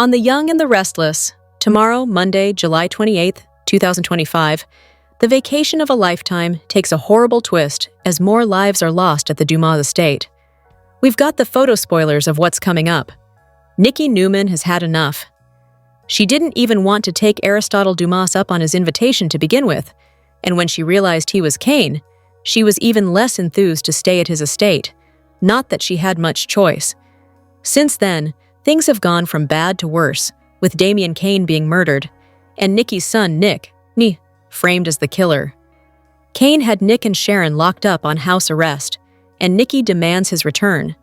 On The Young and the Restless, tomorrow, Monday, July 28th, 2025, the vacation of a lifetime takes a horrible twist as more lives are lost at the Dumas estate. We've got the photo spoilers of what's coming up. Newman has had enough. She didn't even want to take Aristotle Dumas up on his invitation to begin with, and when she realized he was Cane, she was even less enthused to stay at his estate, not that she had much choice. Since then, things have gone from bad to worse, with Damien Cane being murdered, and Nikki's son, Nick, framed as the killer. Cane had Nick and Sharon locked up on house arrest, and Nikki demands his return.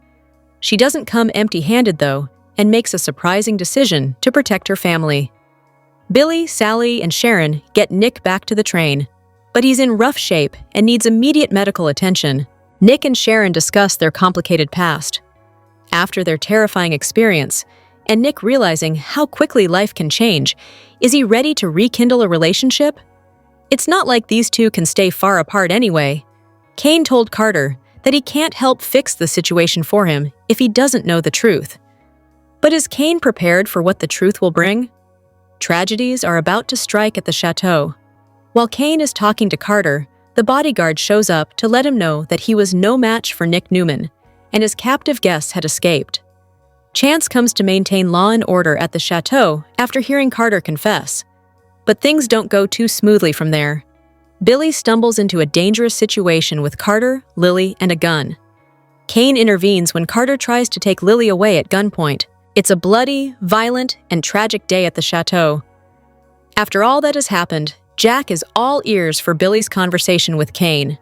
She doesn't come empty-handed, though, and makes a surprising decision to protect her family. Billy, Sally, and Sharon get Nick back to the train, but he's in rough shape and needs immediate medical attention. Nick and Sharon discuss their complicated past. After their terrifying experience, and Nick realizing how quickly life can change, is he ready to rekindle a relationship? It's not like these two can stay far apart anyway. Cane told Carter that he can't help fix the situation for him if he doesn't know the truth. But is Cane prepared for what the truth will bring? Tragedies are about to strike at the chateau. While Cane is talking to Carter, the bodyguard shows up to let him know that he was no match for Nick Newman, and his captive guests had escaped. Chance comes to maintain law and order at the chateau after hearing Carter confess. But things don't go too smoothly from there. Billy stumbles into a dangerous situation with Carter, Lily, and a gun. Cane intervenes when Carter tries to take Lily away at gunpoint. It's a bloody, violent, and tragic day at the chateau. After all that has happened, Jack is all ears for Billy's conversation with Cane.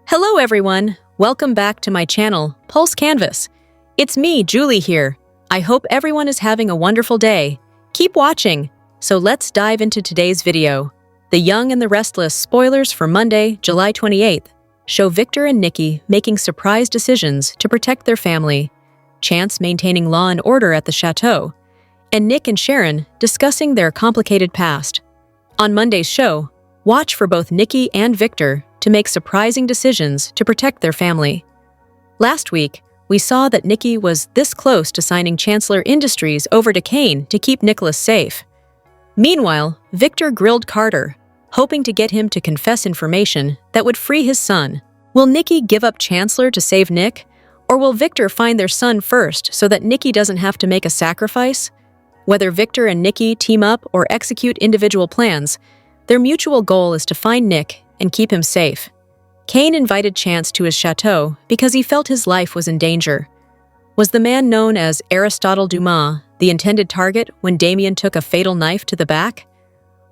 Hello everyone, welcome back to my channel, Pulse Canvas. It's me, Julie here. I hope everyone is having a wonderful day. Keep watching. So let's dive into today's video. The Young and the Restless spoilers for Monday, July 28th, show Victor and Nikki making surprise decisions to protect their family, Chance maintaining law and order at the chateau, and Nick and Sharon discussing their complicated past. On Monday's show, watch for both Nikki and Victor to make surprising decisions to protect their family. Last week, we saw that Nikki was this close to signing Chancellor Industries over to Cane to keep Nicholas safe. Meanwhile, Victor grilled Carter, hoping to get him to confess information that would free his son. Will Nikki give up Chancellor to save Nick? Or will Victor find their son first so that Nikki doesn't have to make a sacrifice? Whether Victor and Nikki team up or execute individual plans, their mutual goal is to find Nick and keep him safe. Cane invited Chance to his chateau because he felt his life was in danger. Was the man known as Aristotle Dumas the intended target when Damien took a fatal knife to the back?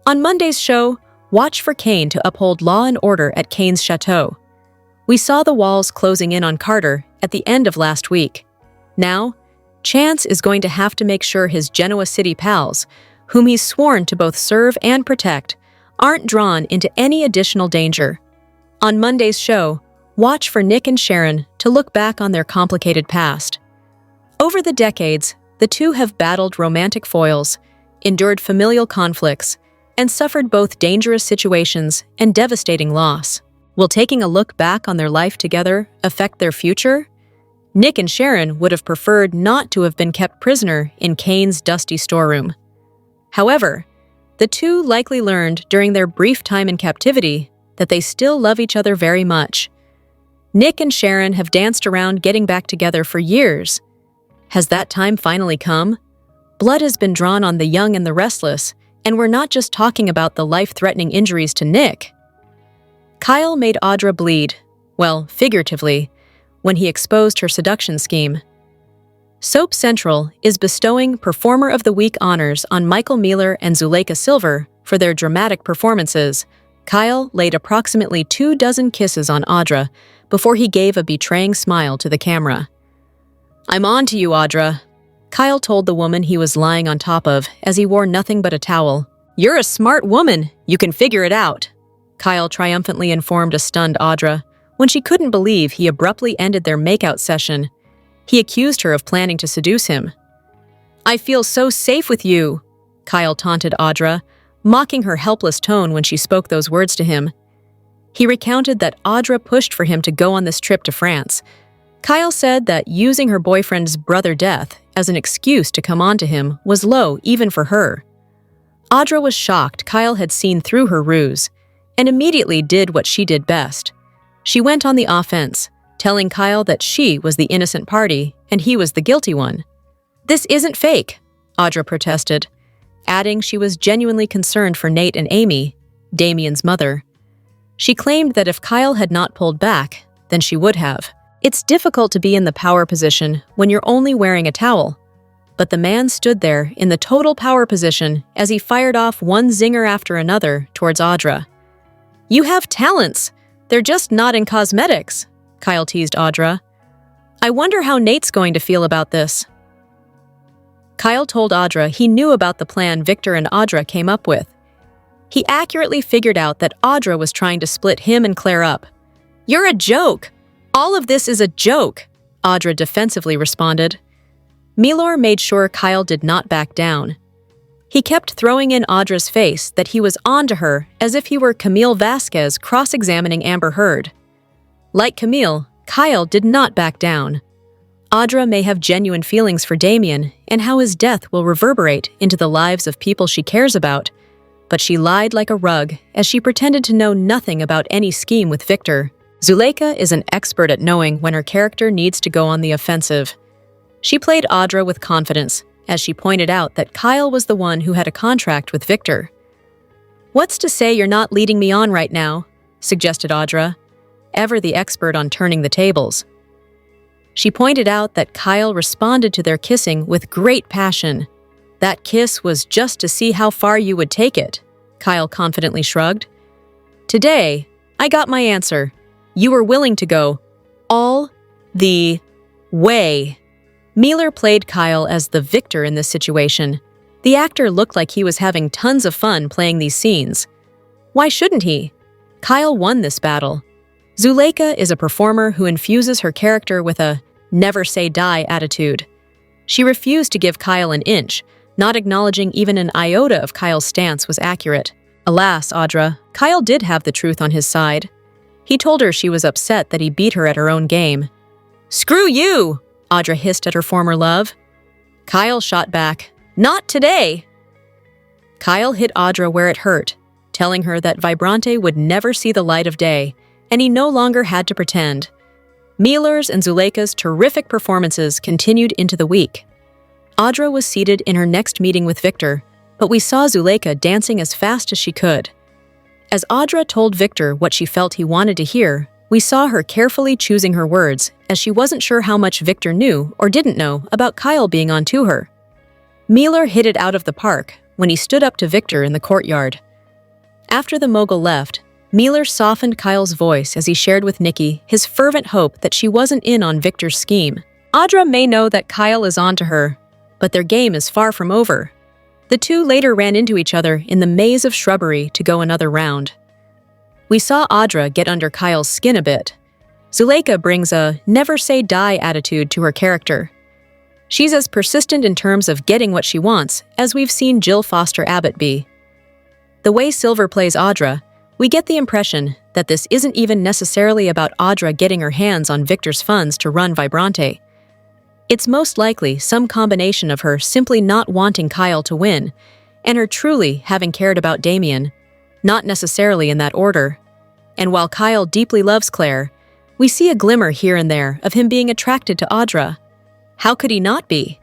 On Monday's show, watch for Cane to uphold law and order at Cane's chateau. We saw the walls closing in on Carter at the end of last week. Now, Chance is going to have to make sure his Genoa City pals, whom he's sworn to both serve and protect, aren't drawn into any additional danger. On Monday's show, watch for Nick and Sharon to look back on their complicated past. Over the decades, the two have battled romantic foils, endured familial conflicts, and suffered both dangerous situations and devastating loss. Will taking a look back on their life together affect their future? Nick and Sharon would have preferred not to have been kept prisoner in Cane's dusty storeroom. However, the two likely learned during their brief time in captivity that they still love each other very much. Nick and Sharon have danced around getting back together for years. Has that time finally come? Blood has been drawn on the young and the restless, and we're not just talking about the life-threatening injuries to Nick. Kyle made Audra bleed, well, figuratively, when he exposed her seduction scheme. Soap Central is bestowing Performer of the Week honors on Michael Mealor and Zuleika Silver for their dramatic performances. Kyle laid approximately 24 kisses on Audra before he gave a betraying smile to the camera. "I'm on to you, Audra," Kyle told the woman he was lying on top of as he wore nothing but a towel. "You're a smart woman. You can figure it out," Kyle triumphantly informed a stunned Audra when she couldn't believe he abruptly ended their makeout session. He accused her of planning to seduce him. "I feel so safe with you," Kyle taunted Audra, mocking her helpless tone when she spoke those words to him. He recounted that Audra pushed for him to go on this trip to France, Kyle said that using her boyfriend's brother death as an excuse to come on to him was low even for her. Audra was shocked Kyle had seen through her ruse and immediately did what she did best. She went on the offense, telling Kyle that she was the innocent party and he was the guilty one. "This isn't fake," Audra protested, adding she was genuinely concerned for Nate and Amy, Damien's mother. She claimed that if Kyle had not pulled back, then she would have. It's difficult to be in the power position when you're only wearing a towel. But the man stood there in the total power position as he fired off one zinger after another towards Audra. "You have talents. They're just not in cosmetics," Kyle teased Audra. "I wonder how Nate's going to feel about this." Kyle told Audra he knew about the plan Victor and Audra came up with. He accurately figured out that Audra was trying to split him and Claire up. "You're a joke. All of this is a joke," Audra defensively responded. Mealor made sure Kyle did not back down. He kept throwing in Audra's face that he was on to her as if he were Camille Vasquez cross-examining Amber Heard. Like Camille, Kyle did not back down. Audra may have genuine feelings for Damien and how his death will reverberate into the lives of people she cares about, but she lied like a rug as she pretended to know nothing about any scheme with Victor. Zuleika is an expert at knowing when her character needs to go on the offensive. She played Audra with confidence, as she pointed out that Kyle was the one who had a contract with Victor. "What's to say you're not leading me on right now?" suggested Audra, ever the expert on turning the tables. She pointed out that Kyle responded to their kissing with great passion. "That kiss was just to see how far you would take it," Kyle confidently shrugged. "Today, I got my answer. You were willing to go all the way." Mealor played Kyle as the victor in this situation. The actor looked like he was having tons of fun playing these scenes. Why shouldn't he? Kyle won this battle. Zuleika is a performer who infuses her character with a never-say-die attitude. She refused to give Kyle an inch, not acknowledging even an iota of Kyle's stance was accurate. Alas, Audra, Kyle did have the truth on his side. He told her she was upset that he beat her at her own game. "Screw you!" Audra hissed at her former love. Kyle shot back, "Not today!" Kyle hit Audra where it hurt, telling her that Vibrante would never see the light of day, and he no longer had to pretend. Mealor's and Zuleika's terrific performances continued into the week. Audra was seated in her next meeting with Victor, but we saw Zuleika dancing as fast as she could. As Audra told Victor what she felt he wanted to hear, we saw her carefully choosing her words, as she wasn't sure how much Victor knew or didn't know about Kyle being on to her. Mealor hit it out of the park when he stood up to Victor in the courtyard. After the mogul left, Mealor softened Kyle's voice as he shared with Nikki his fervent hope that she wasn't in on Victor's scheme. Audra may know that Kyle is on to her, but their game is far from over. The two later ran into each other in the maze of shrubbery to go another round. We saw Audra get under Kyle's skin a bit. Zuleika brings a never-say-die attitude to her character. She's as persistent in terms of getting what she wants as we've seen Jill Foster Abbott be. The way Silver plays Audra, we get the impression that this isn't even necessarily about Audra getting her hands on Victor's funds to run Vibrante. It's most likely some combination of her simply not wanting Kyle to win and her truly having cared about Damien, not necessarily in that order. And while Kyle deeply loves Claire, we see a glimmer here and there of him being attracted to Audra. How could he not be?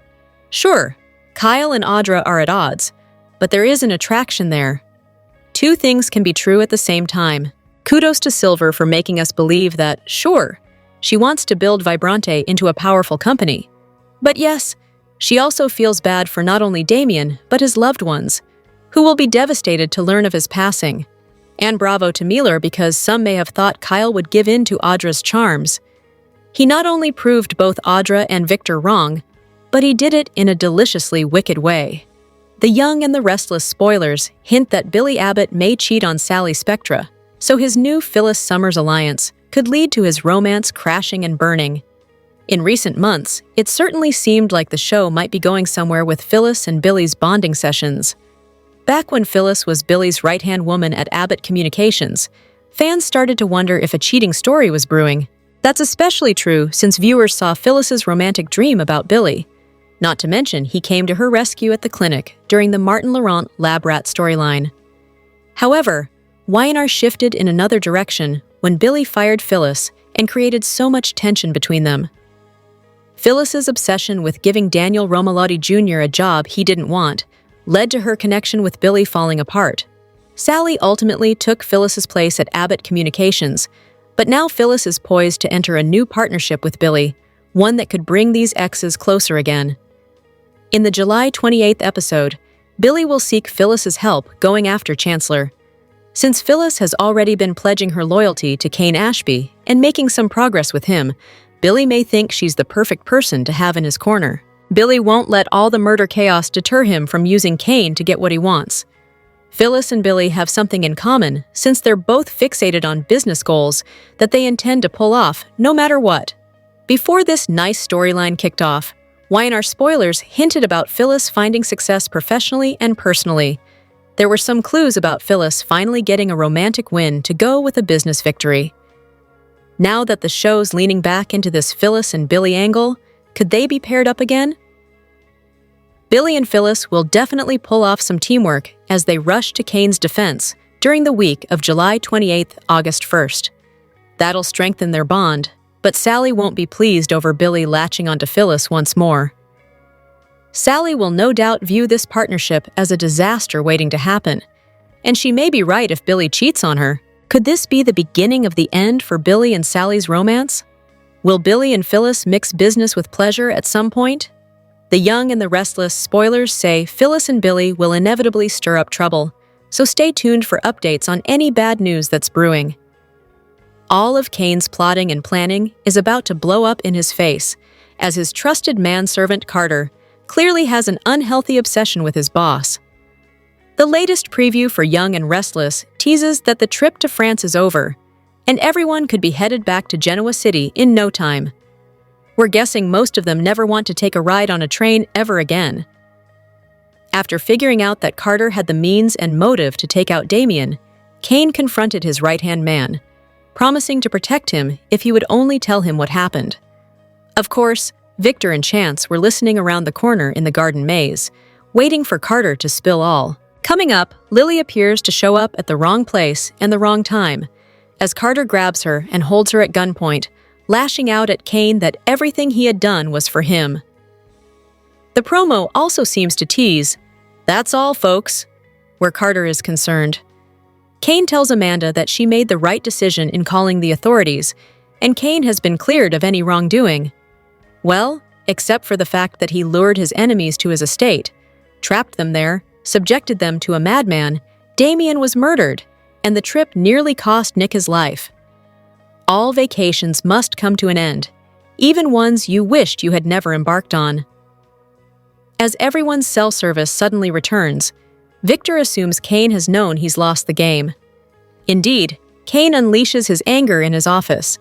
Sure, Kyle and Audra are at odds, but there is an attraction there. Two things can be true at the same time. Kudos to Silver for making us believe that, sure, she wants to build Vibrante into a powerful company. But yes, she also feels bad for not only Damien, but his loved ones, who will be devastated to learn of his passing. And bravo to Mealor because some may have thought Kyle would give in to Audra's charms. He not only proved both Audra and Victor wrong, but he did it in a deliciously wicked way. The Young and the Restless spoilers hint that Billy Abbott may cheat on Sally Spectra, so his new Phyllis Summers alliance could lead to his romance crashing and burning. In recent months, it certainly seemed like the show might be going somewhere with Phyllis and Billy's bonding sessions. Back when Phyllis was Billy's right-hand woman at Abbott Communications, fans started to wonder if a cheating story was brewing. That's especially true since viewers saw Phyllis's romantic dream about Billy. Not to mention, he came to her rescue at the clinic during the Martin Laurent lab rat storyline. However, Y&R shifted in another direction when Billy fired Phyllis and created so much tension between them. Phyllis's obsession with giving Daniel Romalotti Jr. a job he didn't want led to her connection with Billy falling apart. Sally ultimately took Phyllis's place at Abbott Communications, but now Phyllis is poised to enter a new partnership with Billy, one that could bring these exes closer again. In the July 28th episode, Billy will seek Phyllis's help going after Chancellor. Since Phyllis has already been pledging her loyalty to Cane Ashby and making some progress with him, Billy may think she's the perfect person to have in his corner. Billy won't let all the murder chaos deter him from using Cane to get what he wants. Phyllis and Billy have something in common since they're both fixated on business goals that they intend to pull off no matter what. Before this nice storyline kicked off, Y&R spoilers hinted about Phyllis finding success professionally and personally. There were some clues about Phyllis finally getting a romantic win to go with a business victory. Now that the show's leaning back into this Phyllis and Billy angle, could they be paired up again? Billy and Phyllis will definitely pull off some teamwork as they rush to Cane's defense during the week of July 28th, August 1st. That'll strengthen their bond, but Sally won't be pleased over Billy latching onto Phyllis once more. Sally will no doubt view this partnership as a disaster waiting to happen, and she may be right if Billy cheats on her. Could this be the beginning of the end for Billy and Sally's romance? Will Billy and Phyllis mix business with pleasure at some point? The Young and the Restless spoilers say Phyllis and Billy will inevitably stir up trouble, so stay tuned for updates on any bad news that's brewing. All of Cane's plotting and planning is about to blow up in his face, as his trusted manservant Carter clearly has an unhealthy obsession with his boss. The latest preview for Young and Restless teases that the trip to France is over, and everyone could be headed back to Genoa City in no time. We're guessing most of them never want to take a ride on a train ever again. After figuring out that Carter had the means and motive to take out Damien, Cane confronted his right-hand man, promising to protect him if he would only tell him what happened. Of course, Victor and Chance were listening around the corner in the garden maze, waiting for Carter to spill all. Coming up, Lily appears to show up at the wrong place and the wrong time, as Carter grabs her and holds her at gunpoint, lashing out at Cane that everything he had done was for him. The promo also seems to tease, "That's all, folks," where Carter is concerned. Cane tells Amanda that she made the right decision in calling the authorities, and Cane has been cleared of any wrongdoing. Well, except for the fact that he lured his enemies to his estate, trapped them there, subjected them to a madman, Damien was murdered, and the trip nearly cost Nick his life. All vacations must come to an end, even ones you wished you had never embarked on. As everyone's cell service suddenly returns, Victor assumes Cane has known he's lost the game. Indeed, Cane unleashes his anger in his office.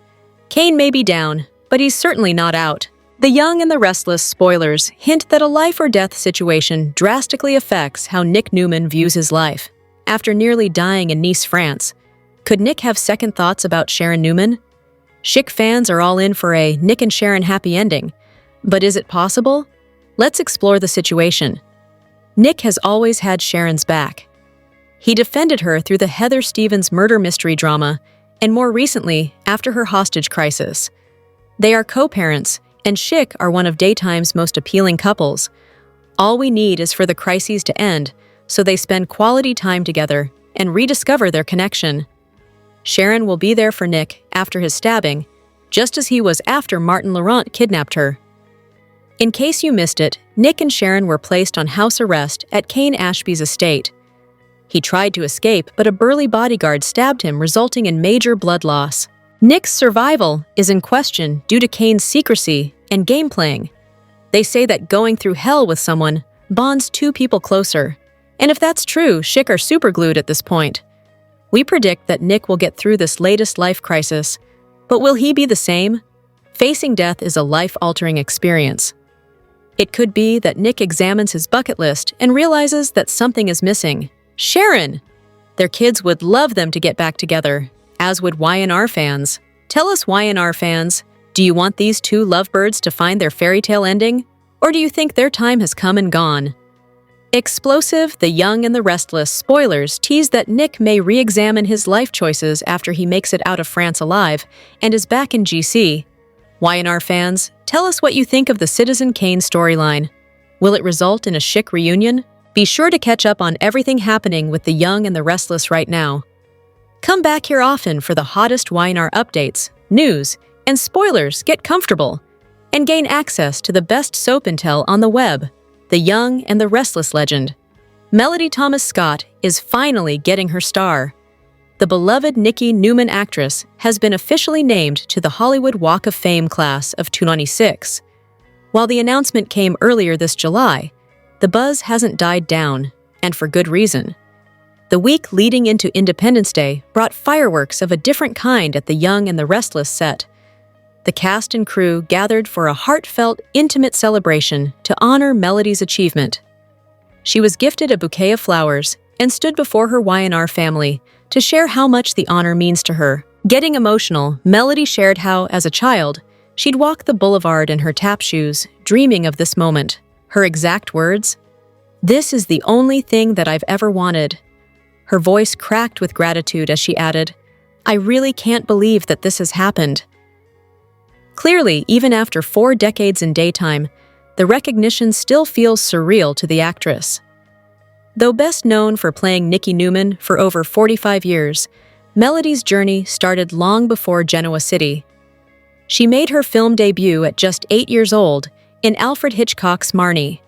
Cane may be down, but he's certainly not out. The Young and the Restless spoilers hint that a life-or-death situation drastically affects how Nick Newman views his life. After nearly dying in Nice, France, could Nick have second thoughts about Sharon Newman? Chic fans are all in for a Nick and Sharon happy ending, but is it possible? Let's explore the situation. Nick has always had Sharon's back. He defended her through the Heather Stevens murder mystery drama, and more recently, after her hostage crisis. They are co-parents, and Chic are one of daytime's most appealing couples. All we need is for the crises to end, so they spend quality time together and rediscover their connection. Sharon will be there for Nick after his stabbing, just as he was after Martin Laurent kidnapped her. In case you missed it, Nick and Sharon were placed on house arrest at Cane Ashby's estate. He tried to escape, but a burly bodyguard stabbed him, resulting in major blood loss. Nick's survival is in question due to Cane's secrecy and game playing. They say that going through hell with someone bonds two people closer. And if that's true, Chic are superglued at this point. We predict that Nick will get through this latest life crisis. But will he be the same? Facing death is a life-altering experience. It could be that Nick examines his bucket list and realizes that something is missing. Sharon! Their kids would love them to get back together, as would Y&R fans. Tell us, Y&R fans, do you want these two lovebirds to find their fairy tale ending? Or do you think their time has come and gone? Explosive, The Young and the Restless spoilers tease that Nick may re-examine his life choices after he makes it out of France alive and is back in GC. Y&R fans, tell us what you think of the Citizen Kane storyline. Will it result in a chic reunion? Be sure to catch up on everything happening with The Young and the Restless right now. Come back here often for the hottest Y&R updates, news, and spoilers. Get comfortable and gain access to the best soap intel on the web. The Young and the Restless legend. Melody Thomas Scott is finally getting her star. The beloved Newman actress has been officially named to the Hollywood Walk of Fame class of 2026. While the announcement came earlier this July, the buzz hasn't died down, and for good reason. The week leading into Independence Day brought fireworks of a different kind at the Young and the Restless set. The cast and crew gathered for a heartfelt, intimate celebration to honor Melody's achievement. She was gifted a bouquet of flowers and stood before her Y&R family to share how much the honor means to her. Getting emotional, Melody shared how, as a child, she'd walk the boulevard in her tap shoes, dreaming of this moment. Her exact words? "This is the only thing that I've ever wanted." Her voice cracked with gratitude as she added, "I really can't believe that this has happened." Clearly, even after 4 decades in daytime, the recognition still feels surreal to the actress. Though best known for playing Newman for over 45 years, Melody's journey started long before Genoa City. She made her film debut at just 8 years old in Alfred Hitchcock's Marnie.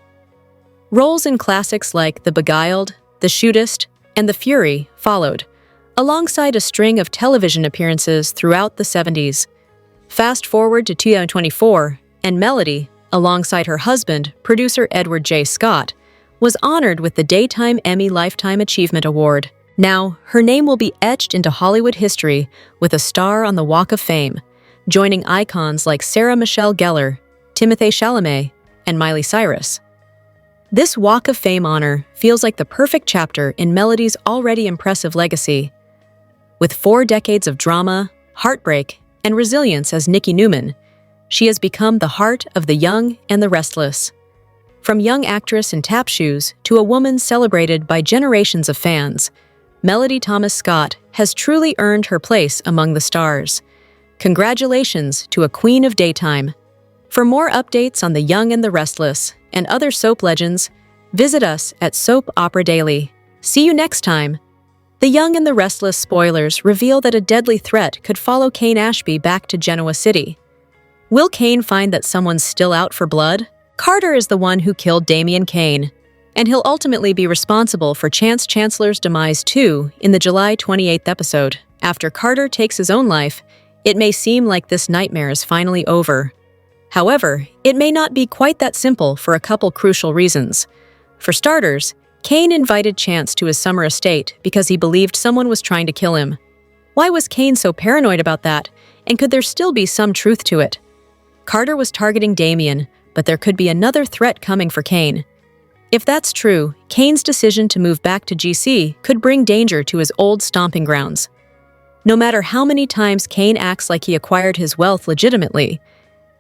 Roles in classics like The Beguiled, The Shootist, and The Fury followed, alongside a string of television appearances throughout the 70s. Fast forward to 2024, and Melody, alongside her husband, producer Edward J. Scott, was honored with the Daytime Emmy Lifetime Achievement Award. Now, her name will be etched into Hollywood history with a star on the Walk of Fame, joining icons like Sarah Michelle Gellar, Timothée Chalamet, and Miley Cyrus. This Walk of Fame honor feels like the perfect chapter in Melody's already impressive legacy. With 4 decades of drama, heartbreak, and resilience as Newman, she has become the heart of The Young and the Restless. From young actress in tap shoes to a woman celebrated by generations of fans, Melody Thomas Scott has truly earned her place among the stars. Congratulations to a queen of daytime. For more updates on The Young and the Restless and other soap legends, visit us at Soap Opera Daily. See you next time. The Young and the Restless spoilers reveal that a deadly threat could follow Cane Ashby back to Genoa City. Will Cane find that someone's still out for blood? Carter is the one who killed Damian Cane, and he'll ultimately be responsible for Chance Chancellor's demise too in the July 28th episode. After Carter takes his own life, it may seem like this nightmare is finally over. However, it may not be quite that simple for a couple crucial reasons. For starters, Cane invited Chance to his summer estate because he believed someone was trying to kill him. Why was Cane so paranoid about that, and could there still be some truth to it? Carter was targeting Damian, but there could be another threat coming for Cane. If that's true, Cane's decision to move back to GC could bring danger to his old stomping grounds. No matter how many times Cane acts like he acquired his wealth legitimately,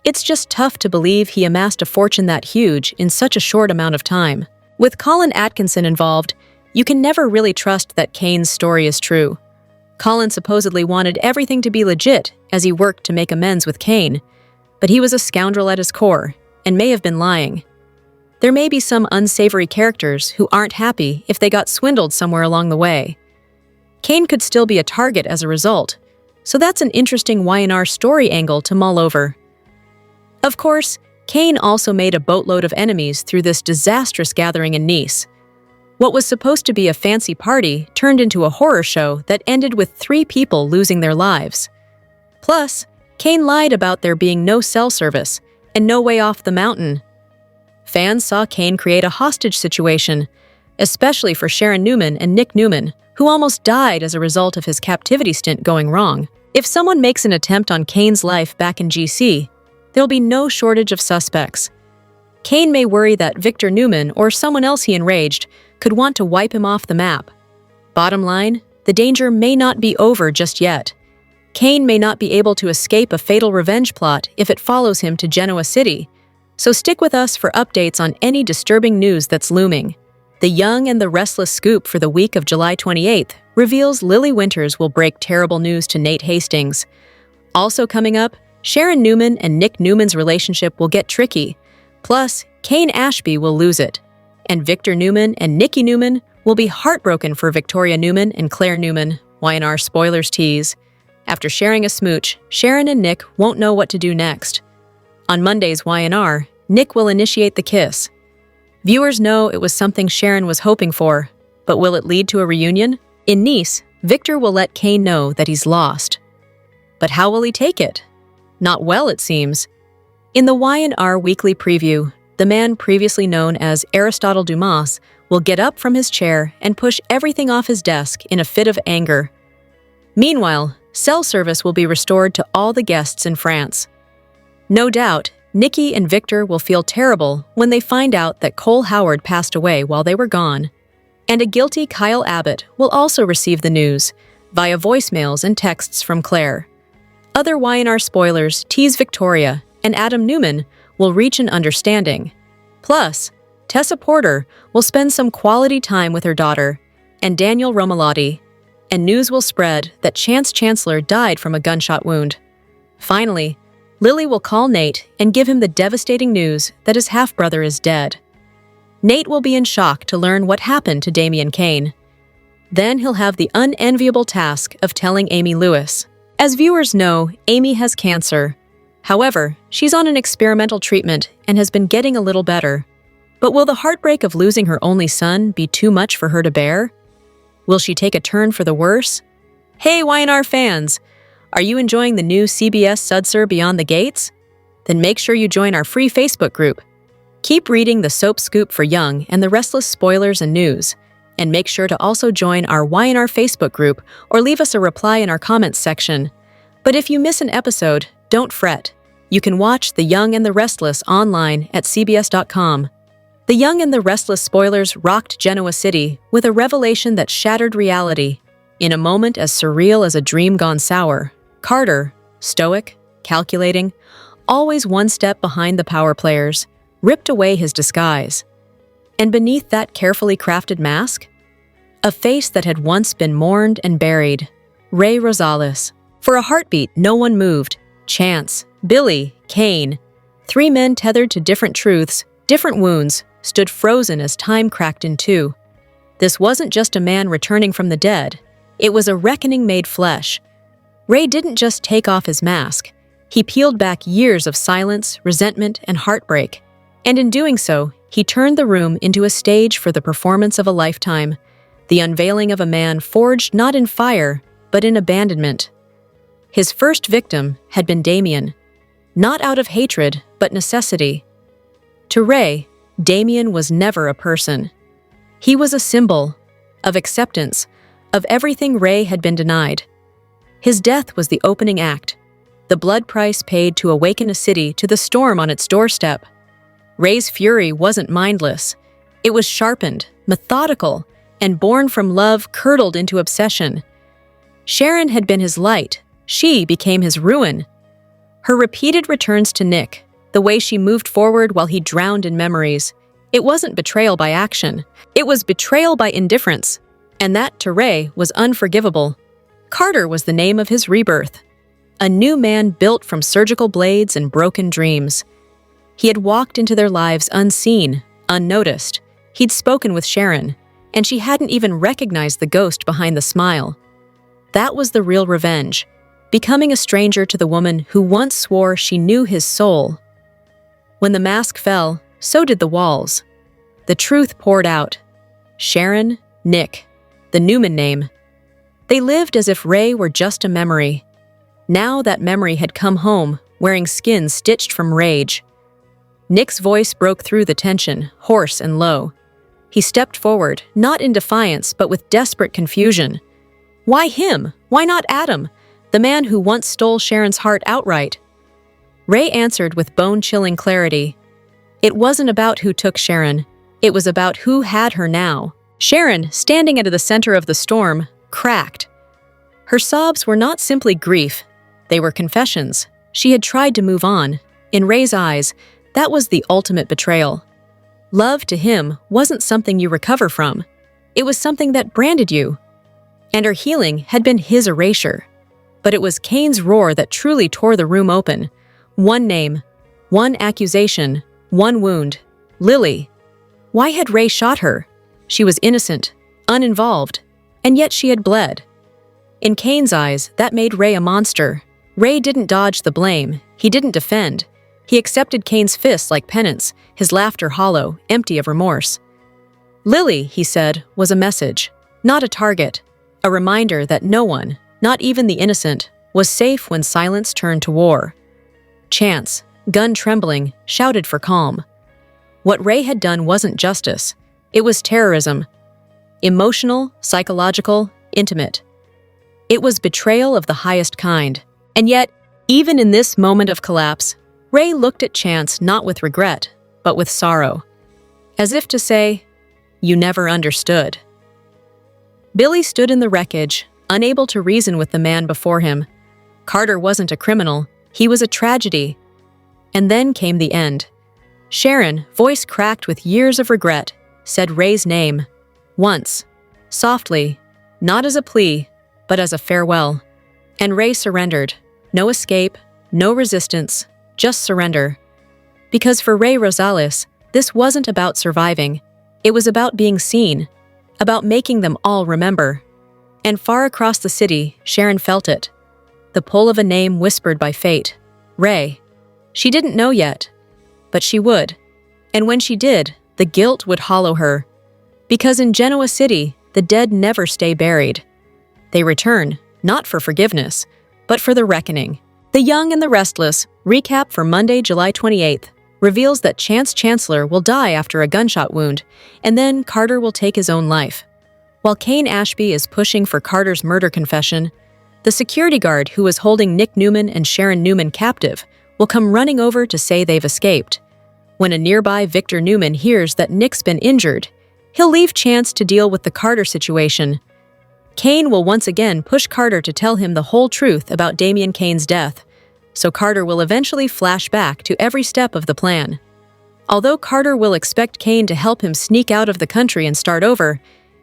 it's just tough to believe he amassed a fortune that huge in such a short amount of time. With Colin Atkinson involved, you can never really trust that Cane's story is true. Colin supposedly wanted everything to be legit as he worked to make amends with Cane, but he was a scoundrel at his core and may have been lying. There may be some unsavory characters who aren't happy if they got swindled somewhere along the way. Cane could still be a target as a result, so that's an interesting Y&R story angle to mull over. Of course, Cane also made a boatload of enemies through this disastrous gathering in Nice. What was supposed to be a fancy party turned into a horror show that ended with 3 people losing their lives. Plus, Cane lied about there being no cell service and no way off the mountain. Fans saw Cane create a hostage situation, especially for Sharon Newman and Nick Newman, who almost died as a result of his captivity stint going wrong. If someone makes an attempt on Cane's life back in GC, there'll be no shortage of suspects. Cane may worry that Victor Newman or someone else he enraged could want to wipe him off the map. Bottom line, the danger may not be over just yet. Cane may not be able to escape a fatal revenge plot if it follows him to Genoa City, so stick with us for updates on any disturbing news that's looming. The Young and the Restless scoop for the week of July 28th reveals Lily Winters will break terrible news to Nate Hastings. Also coming up, Sharon Newman and Nick Newman's relationship will get tricky. Plus, Kane Ashby will lose it. And Victor Newman and Nikki Newman will be heartbroken for Victoria Newman and Claire Newman, Y&R spoilers tease. After sharing a smooch, Sharon and Nick won't know what to do next. On Monday's Y&R, Nick will initiate the kiss. Viewers know it was something Sharon was hoping for, but will it lead to a reunion? In Nice, Victor will let Kane know that he's lost. But how will he take it? Not well, it seems. In the Y&R weekly preview, the man previously known as Aristotle Dumas will get up from his chair and push everything off his desk in a fit of anger. Meanwhile, cell service will be restored to all the guests in France. No doubt, Nikki and Victor will feel terrible when they find out that Cole Howard passed away while they were gone. And a guilty Kyle Abbott will also receive the news via voicemails and texts from Claire. Other Y&R spoilers tease Victoria and Adam Newman will reach an understanding. Plus, Tessa Porter will spend some quality time with her daughter, and Daniel Romalotti, and news will spread that Chance Chancellor died from a gunshot wound. Finally, Lily will call Nate and give him the devastating news that his half-brother is dead. Nate will be in shock to learn what happened to Damian Kane. Then he'll have the unenviable task of telling Amy Lewis. As viewers know, Amy has cancer. However, she's on an experimental treatment and has been getting a little better. But will the heartbreak of losing her only son be too much for her to bear? Will she take a turn for the worse? Hey Y&R fans! Are you enjoying the new CBS Sudser Beyond the Gates? Then make sure you join our free Facebook group. Keep reading the soap scoop for Young and the Restless spoilers and news. And make sure to also join our Y&R Facebook group or leave us a reply in our comments section. But if you miss an episode, don't fret. You can watch The Young and the Restless online at cbs.com. The Young and the Restless spoilers rocked Genoa City with a revelation that shattered reality. In a moment as surreal as a dream gone sour, Carter, stoic, calculating, always one step behind the power players, ripped away his disguise. And beneath that carefully crafted mask, a face that had once been mourned and buried, Rey Rosales. For a heartbeat, no one moved. Chance, Billy, Cane, three men tethered to different truths, different wounds, stood frozen as time cracked in two. This wasn't just a man returning from the dead. It was a reckoning made flesh. Rey didn't just take off his mask. He peeled back years of silence, resentment, and heartbreak. And in doing so, he turned the room into a stage for the performance of a lifetime, the unveiling of a man forged not in fire, but in abandonment. His first victim had been Damian, not out of hatred, but necessity. To Rey, Damian was never a person. He was a symbol of acceptance, of everything Rey had been denied. His death was the opening act, the blood price paid to awaken a city to the storm on its doorstep. Rey's fury wasn't mindless. It was sharpened, methodical, and born from love curdled into obsession. Sharon had been his light. She became his ruin. Her repeated returns to Nick, the way she moved forward while he drowned in memories, it wasn't betrayal by action. It was betrayal by indifference. And that, to Rey, was unforgivable. Carter was the name of his rebirth. A new man built from surgical blades and broken dreams. He had walked into their lives unseen, unnoticed. He'd spoken with Sharon, and she hadn't even recognized the ghost behind the smile. That was the real revenge, becoming a stranger to the woman who once swore she knew his soul. When the mask fell, so did the walls. The truth poured out. Sharon, Nick, the Newman name. They lived as if Rey were just a memory. Now that memory had come home, wearing skin stitched from rage. Nick's voice broke through the tension, hoarse and low. He stepped forward, not in defiance, but with desperate confusion. Why him? Why not Adam, the man who once stole Sharon's heart outright? Rey answered with bone-chilling clarity. It wasn't about who took Sharon. It was about who had her now. Sharon, standing at the center of the storm, cracked. Her sobs were not simply grief, they were confessions. She had tried to move on. In Rey's eyes, that was the ultimate betrayal. Love to him wasn't something you recover from. It was something that branded you. And her healing had been his erasure. But it was Cane's roar that truly tore the room open. One name, one accusation, one wound. Lily. Why had Rey shot her? She was innocent, uninvolved, and yet she had bled. In Cane's eyes, that made Rey a monster. Rey didn't dodge the blame. He didn't defend. He accepted Cane's fists like penance, his laughter hollow, empty of remorse. Lily, he said, was a message, not a target, a reminder that no one, not even the innocent, was safe when silence turned to war. Chance, gun trembling, shouted for calm. What Rey had done wasn't justice. It was terrorism. Emotional, psychological, intimate. It was betrayal of the highest kind. And yet, even in this moment of collapse, Rey looked at Chance not with regret, but with sorrow. As if to say, "You never understood." Billy stood in the wreckage, unable to reason with the man before him. Carter wasn't a criminal, he was a tragedy. And then came the end. Sharon, voice cracked with years of regret, said Rey's name. Once. Softly. Not as a plea, but as a farewell. And Rey surrendered. No escape, no resistance, just surrender. Because for Rey Rosales, this wasn't about surviving. It was about being seen, about making them all remember. And far across the city, Sharon felt it. The pull of a name whispered by fate. Rey. She didn't know yet, but she would. And when she did, the guilt would hollow her. Because in Genoa City, the dead never stay buried. They return, not for forgiveness, but for the reckoning. The Young and the Restless, recap for Monday, July 28th, reveals that Chance Chancellor will die after a gunshot wound, and then Carter will take his own life. While Cane Ashby is pushing for Carter's murder confession, the security guard who was holding Nick Newman and Sharon Newman captive will come running over to say they've escaped. When a nearby Victor Newman hears that Nick's been injured, he'll leave Chance to deal with the Carter situation. Cane will once again push Carter to tell him the whole truth about Damian Cane's death, so Carter will eventually flash back to every step of the plan. Although Carter will expect Cane to help him sneak out of the country and start over,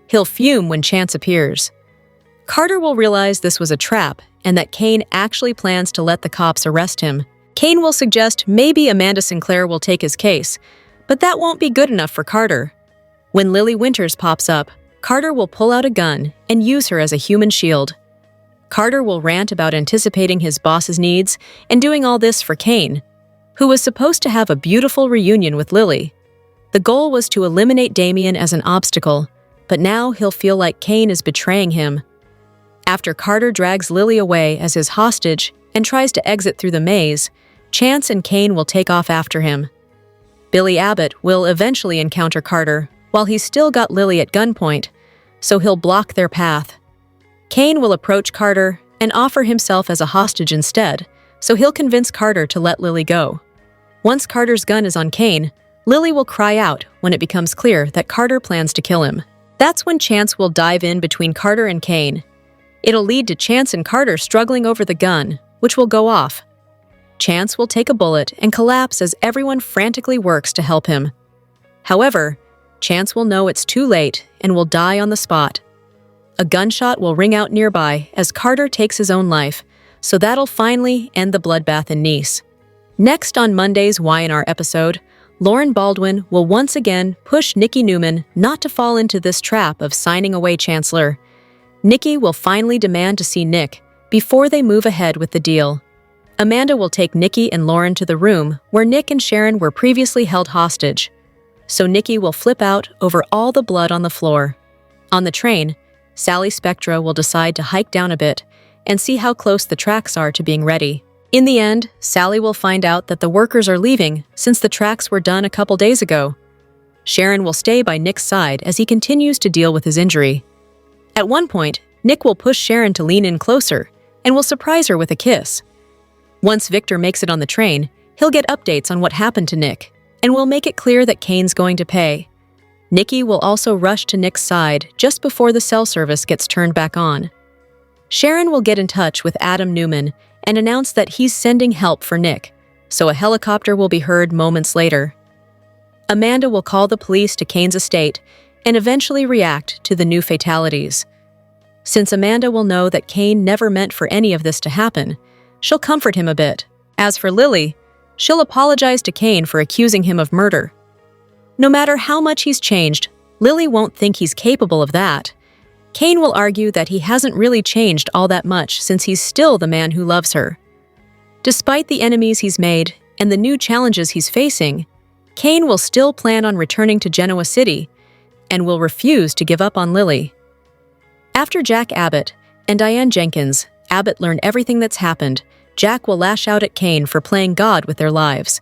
he'll fume when Chance appears. Carter will realize this was a trap and that Cane actually plans to let the cops arrest him. Cane will suggest maybe Amanda Sinclair will take his case, but that won't be good enough for Carter. When Lily Winters pops up, Carter will pull out a gun and use her as a human shield. Carter will rant about anticipating his boss's needs and doing all this for Cane, who was supposed to have a beautiful reunion with Lily. The goal was to eliminate Damian as an obstacle, but now he'll feel like Cane is betraying him. After Carter drags Lily away as his hostage and tries to exit through the maze, Chance and Cane will take off after him. Billy Abbott will eventually encounter Carter while he's still got Lily at gunpoint, so he'll block their path. Cane will approach Carter and offer himself as a hostage instead, so he'll convince Carter to let Lily go. Once Carter's gun is on Cane, Lily will cry out when it becomes clear that Carter plans to kill him. That's when Chance will dive in between Carter and Cane. It'll lead to Chance and Carter struggling over the gun, which will go off. Chance will take a bullet and collapse as everyone frantically works to help him. However, Chance will know it's too late and will die on the spot. A gunshot will ring out nearby as Carter takes his own life, so that'll finally end the bloodbath in Nice. Next on Monday's Y&R episode, Lauren Baldwin will once again push Nikki Newman not to fall into this trap of signing away Chancellor. Nikki will finally demand to see Nick before they move ahead with the deal. Amanda will take Nikki and Lauren to the room where Nick and Sharon were previously held hostage. So Nikki will flip out over all the blood on the floor. On the train, Sally Spectra will decide to hike down a bit and see how close the tracks are to being ready. In the end, Sally will find out that the workers are leaving since the tracks were done a couple days ago. Sharon will stay by Nick's side as he continues to deal with his injury. At one point, Nick will push Sharon to lean in closer and will surprise her with a kiss. Once Victor makes it on the train, he'll get updates on what happened to Nick and will make it clear that Cane's going to pay. Nikki will also rush to Nick's side just before the cell service gets turned back on. Sharon will get in touch with Adam Newman and announce that he's sending help for Nick, so a helicopter will be heard moments later. Amanda will call the police to Cane's estate and eventually react to the new fatalities. Since Amanda will know that Cane never meant for any of this to happen, she'll comfort him a bit. As for Lily, she'll apologize to Cane for accusing him of murder. No matter how much he's changed, Lily won't think he's capable of that. Cane will argue that he hasn't really changed all that much since he's still the man who loves her. Despite the enemies he's made and the new challenges he's facing, Cane will still plan on returning to Genoa City and will refuse to give up on Lily. After Jack Abbott and Diane Jenkins, Abbott learn everything that's happened, Jack will lash out at Cane for playing God with their lives.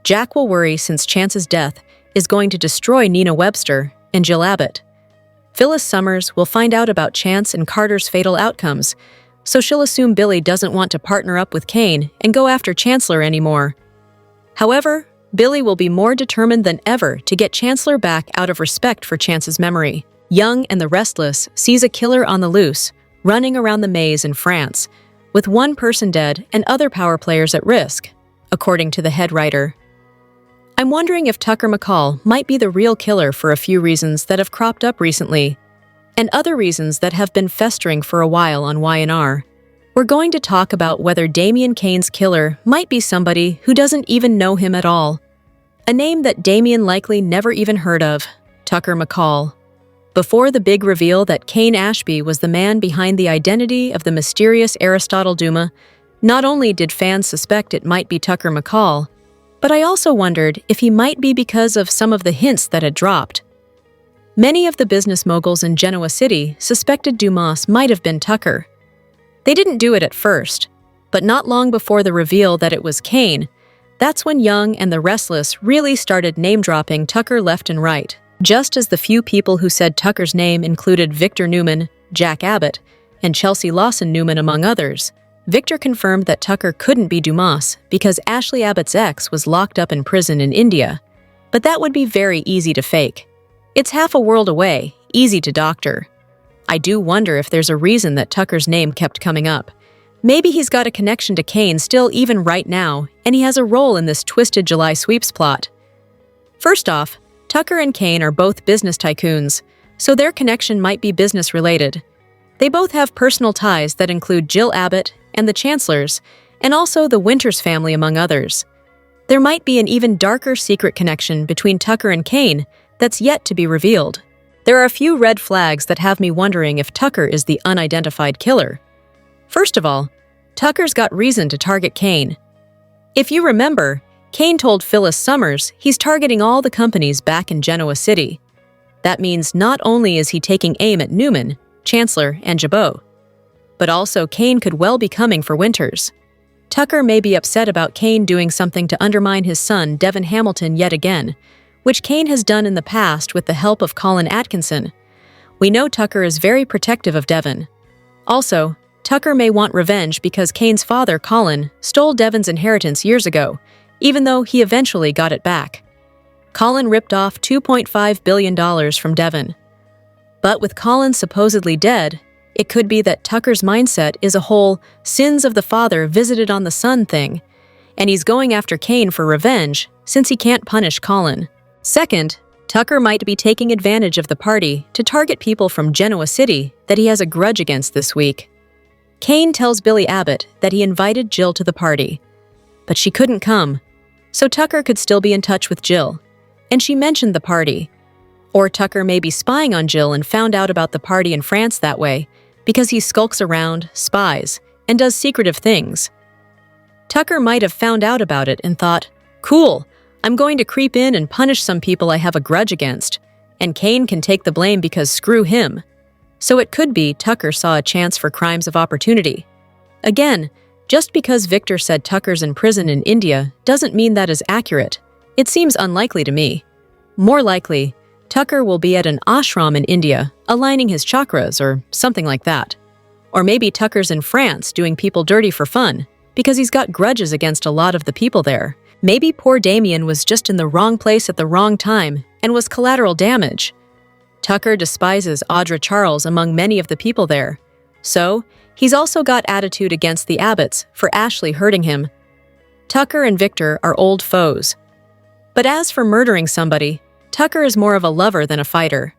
Jack will worry since Chance's death is going to destroy Nina Webster and Jill Abbott. Phyllis Summers will find out about Chance and Carter's fatal outcomes, so she'll assume Billy doesn't want to partner up with Cane and go after Chancellor anymore. However, Billy will be more determined than ever to get Chancellor back out of respect for Chance's memory. Young and the Restless sees a killer on the loose, running around the maze in France, with one person dead and other power players at risk, according to the head writer. I'm wondering if Tucker McCall might be the real killer for a few reasons that have cropped up recently, and other reasons that have been festering for a while on Y&R. We're going to talk about whether Damien Cane's killer might be somebody who doesn't even know him at all. A name that Damien likely never even heard of, Tucker McCall. Before the big reveal that Cane Ashby was the man behind the identity of the mysterious Aristotle Dumas, not only did fans suspect it might be Tucker McCall, but I also wondered if he might be because of some of the hints that had dropped. Many of the business moguls in Genoa City suspected Dumas might have been Tucker. They didn't do it at first, but not long before the reveal that it was Cane, that's when Young and the Restless really started name-dropping Tucker left and right. Just as the few people who said Tucker's name included Victor Newman, Jack Abbott, and Chelsea Lawson Newman among others, Victor confirmed that Tucker couldn't be Dumas because Ashley Abbott's ex was locked up in prison in India. But that would be very easy to fake. It's half a world away, easy to doctor. I do wonder if there's a reason that Tucker's name kept coming up. Maybe he's got a connection to Cane still even right now, and he has a role in this twisted July sweeps plot. First off, Tucker and Cane are both business tycoons, so their connection might be business-related. They both have personal ties that include Jill Abbott and the Chancellors, and also the Winters family among others. There might be an even darker secret connection between Tucker and Cane that's yet to be revealed. There are a few red flags that have me wondering if Tucker is the unidentified killer. First of all, Tucker's got reason to target Cane. If you remember, Cane told Phyllis Summers he's targeting all the companies back in Genoa City. That means not only is he taking aim at Newman, Chancellor, and Jabot, but also Cane could well be coming for Winters. Tucker may be upset about Cane doing something to undermine his son, Devin Hamilton, yet again, which Cane has done in the past with the help of Colin Atkinson. We know Tucker is very protective of Devin. Also, Tucker may want revenge because Cane's father, Colin, stole Devin's inheritance years ago, even though he eventually got it back. Colin ripped off $2.5 billion from Devin. But with Colin supposedly dead, it could be that Tucker's mindset is a whole sins of the father visited on the son thing, and he's going after Cane for revenge since he can't punish Colin. Second, Tucker might be taking advantage of the party to target people from Genoa City that he has a grudge against this week. Cane tells Billy Abbott that he invited Jill to the party, but she couldn't come, so Tucker could still be in touch with Jill, and she mentioned the party. Or Tucker may be spying on Jill and found out about the party in France that way, because he skulks around, spies, and does secretive things. Tucker might have found out about it and thought, cool, I'm going to creep in and punish some people I have a grudge against, and Cane can take the blame because screw him. So it could be Tucker saw a chance for crimes of opportunity. Again, just because Victor said Tucker's in prison in India doesn't mean that is accurate. It seems unlikely to me. More likely, Tucker will be at an ashram in India, aligning his chakras or something like that. Or maybe Tucker's in France doing people dirty for fun, because he's got grudges against a lot of the people there. Maybe poor Damien was just in the wrong place at the wrong time and was collateral damage. Tucker despises Audra Charles among many of the people there, so He's also got attitude against the Abbotts for Ashley hurting him. Tucker and Victor are old foes. But as for murdering somebody, Tucker is more of a lover than a fighter.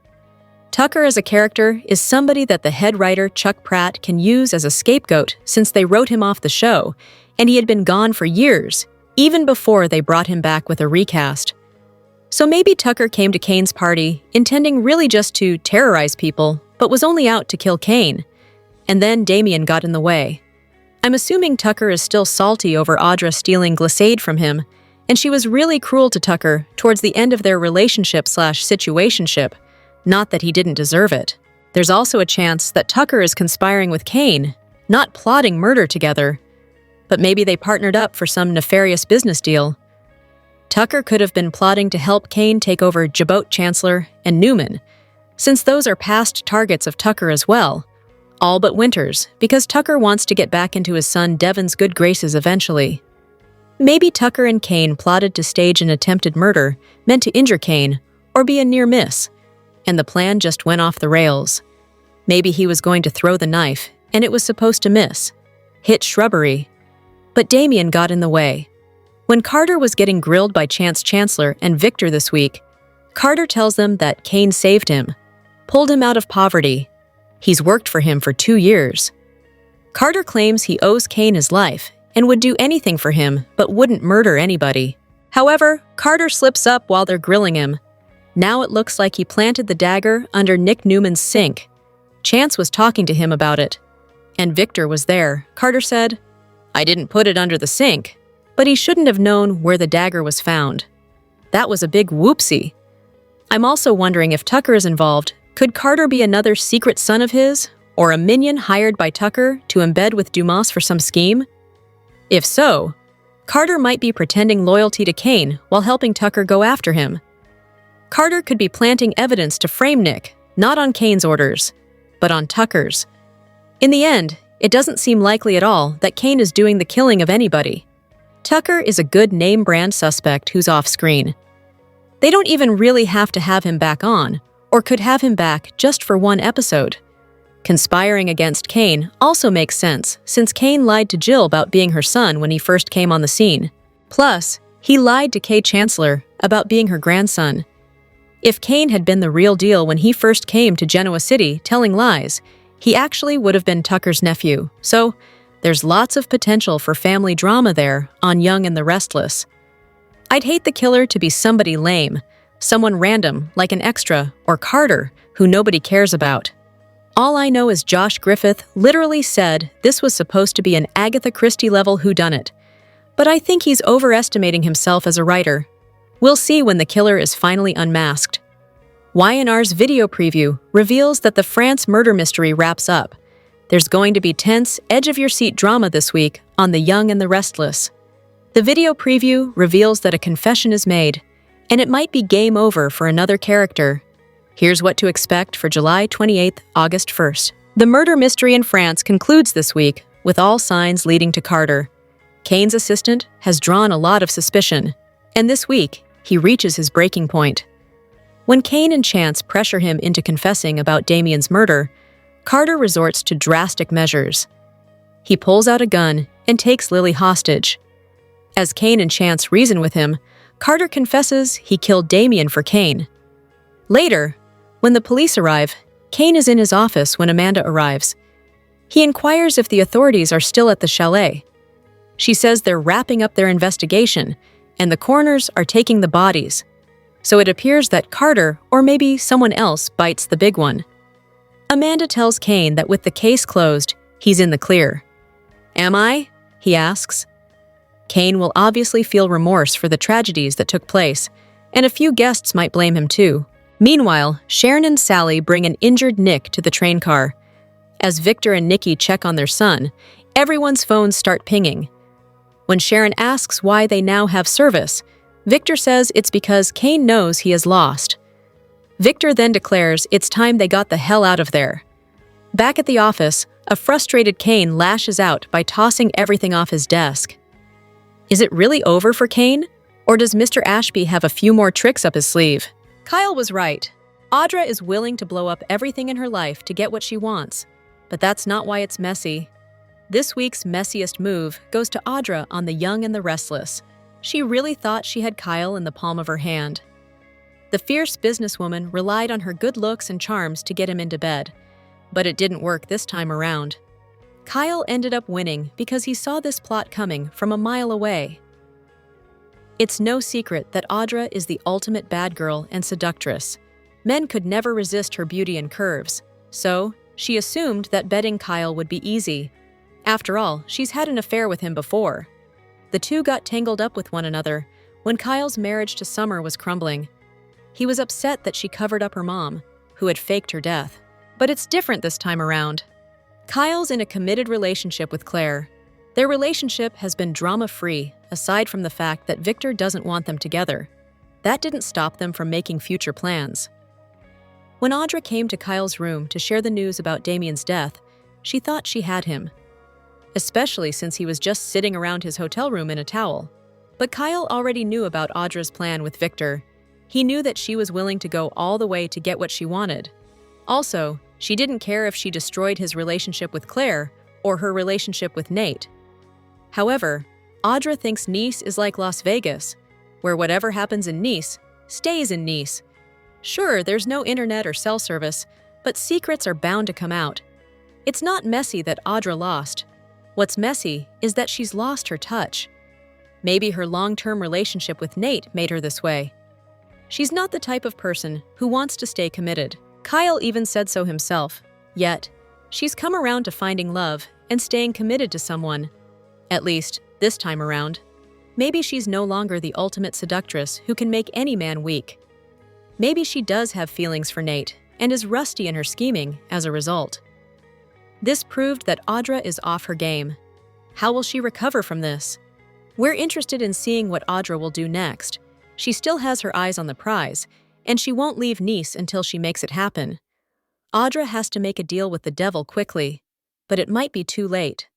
Tucker as a character is somebody that the head writer Chuck Pratt can use as a scapegoat since they wrote him off the show, and he had been gone for years, even before they brought him back with a recast. So maybe Tucker came to Cane's party intending really just to terrorize people, but was only out to kill Cane. And then Damien got in the way. I'm assuming Tucker is still salty over Audra stealing glissade from him, and she was really cruel to Tucker towards the end of their relationship/situationship, not that he didn't deserve it. There's also a chance that Tucker is conspiring with Cane, not plotting murder together, but maybe they partnered up for some nefarious business deal. Tucker could have been plotting to help Cane take over Jabot Chancellor and Newman, since those are past targets of Tucker as well, all but Winters, because Tucker wants to get back into his son Devon's good graces eventually. Maybe Tucker and Cane plotted to stage an attempted murder meant to injure Cane or be a near miss, and the plan just went off the rails. Maybe he was going to throw the knife, and it was supposed to miss, hit shrubbery. But Damien got in the way. When Carter was getting grilled by Chance Chancellor and Victor this week, Carter tells them that Cane saved him, pulled him out of poverty. He's worked for him for 2 years. Carter claims he owes Cane his life and would do anything for him but wouldn't murder anybody. However, Carter slips up while they're grilling him. Now it looks like he planted the dagger under Nick Newman's sink. Chance was talking to him about it. And Victor was there. Carter said, "I didn't put it under the sink," but he shouldn't have known where the dagger was found. That was a big whoopsie. I'm also wondering if Tucker is involved. Could Carter be another secret son of his, or a minion hired by Tucker to embed with Dumas for some scheme? If so, Carter might be pretending loyalty to Cane while helping Tucker go after him. Carter could be planting evidence to frame Nick, not on Cane's orders, but on Tucker's. In the end, it doesn't seem likely at all that Cane is doing the killing of anybody. Tucker is a good name-brand suspect who's off-screen. They don't even really have to have him back on, or could have him back just for one episode. Conspiring against Cane also makes sense, since Cane lied to Jill about being her son when he first came on the scene. Plus, he lied to Kay Chancellor about being her grandson. If Cane had been the real deal when he first came to Genoa City telling lies, he actually would have been Tucker's nephew. So, there's lots of potential for family drama there on Young and the Restless. I'd hate the killer to be somebody lame, someone random like an extra or Carter who nobody cares about. All I know is Josh Griffith literally said this was supposed to be an Agatha Christie-level whodunit. But I think he's overestimating himself as a writer. We'll see when the killer is finally unmasked. Y&R's video preview reveals that the France murder mystery wraps up. There's going to be tense, edge-of-your-seat drama this week on The Young and the Restless. The video preview reveals that a confession is made, and it might be game over for another character. Here's what to expect for July 28th, August 1st. The murder mystery in France concludes this week, with all signs leading to Carter. Cane's assistant has drawn a lot of suspicion, and this week, he reaches his breaking point. When Cane and Chance pressure him into confessing about Damien's murder, Carter resorts to drastic measures. He pulls out a gun and takes Lily hostage. As Cane and Chance reason with him, Carter confesses he killed Damien for Cane. Later, when the police arrive, Cane is in his office when Amanda arrives. He inquires if the authorities are still at the chalet. She says they're wrapping up their investigation, and the coroners are taking the bodies. So it appears that Carter, or maybe someone else, bites the big one. Amanda tells Cane that with the case closed, he's in the clear. "Am I?" he asks. Cane will obviously feel remorse for the tragedies that took place, and a few guests might blame him too. Meanwhile, Sharon and Sally bring an injured Nick to the train car. As Victor and Nikki check on their son, everyone's phones start pinging. When Sharon asks why they now have service, Victor says it's because Cane knows he is lost. Victor then declares it's time they got the hell out of there. Back at the office, a frustrated Cane lashes out by tossing everything off his desk. Is it really over for Cane? Or does Mr. Ashby have a few more tricks up his sleeve? Kyle was right. Audra is willing to blow up everything in her life to get what she wants. But that's not why it's messy. This week's messiest move goes to Audra on The Young and the Restless. She really thought she had Kyle in the palm of her hand. The fierce businesswoman relied on her good looks and charms to get him into bed, but it didn't work this time around. Kyle ended up winning because he saw this plot coming from a mile away. It's no secret that Audra is the ultimate bad girl and seductress. Men could never resist her beauty and curves, so she assumed that betting Kyle would be easy. After all, she's had an affair with him before. The two got tangled up with one another when Kyle's marriage to Summer was crumbling. He was upset that she covered up her mom, who had faked her death. But it's different this time around. Kyle's in a committed relationship with Claire. Their relationship has been drama-free, aside from the fact that Victor doesn't want them together. That didn't stop them from making future plans. When Audra came to Kyle's room to share the news about Damien's death, she thought she had him, especially since he was just sitting around his hotel room in a towel. But Kyle already knew about Audra's plan with Victor. He knew that she was willing to go all the way to get what she wanted. Also, she didn't care if she destroyed his relationship with Claire or her relationship with Nate. However, Audra thinks Nice is like Las Vegas, where whatever happens in Nice stays in Nice. Sure, there's no internet or cell service, but secrets are bound to come out. It's not messy that Audra lost. What's messy is that she's lost her touch. Maybe her long-term relationship with Nate made her this way. She's not the type of person who wants to stay committed. Kyle even said so himself. Yet, she's come around to finding love and staying committed to someone. At least, this time around. Maybe she's no longer the ultimate seductress who can make any man weak. Maybe she does have feelings for Nate and is rusty in her scheming as a result. This proved that Audra is off her game. How will she recover from this? We're interested in seeing what Audra will do next. She still has her eyes on the prize, and she won't leave Nice until she makes it happen. Audra has to make a deal with the devil quickly, but it might be too late.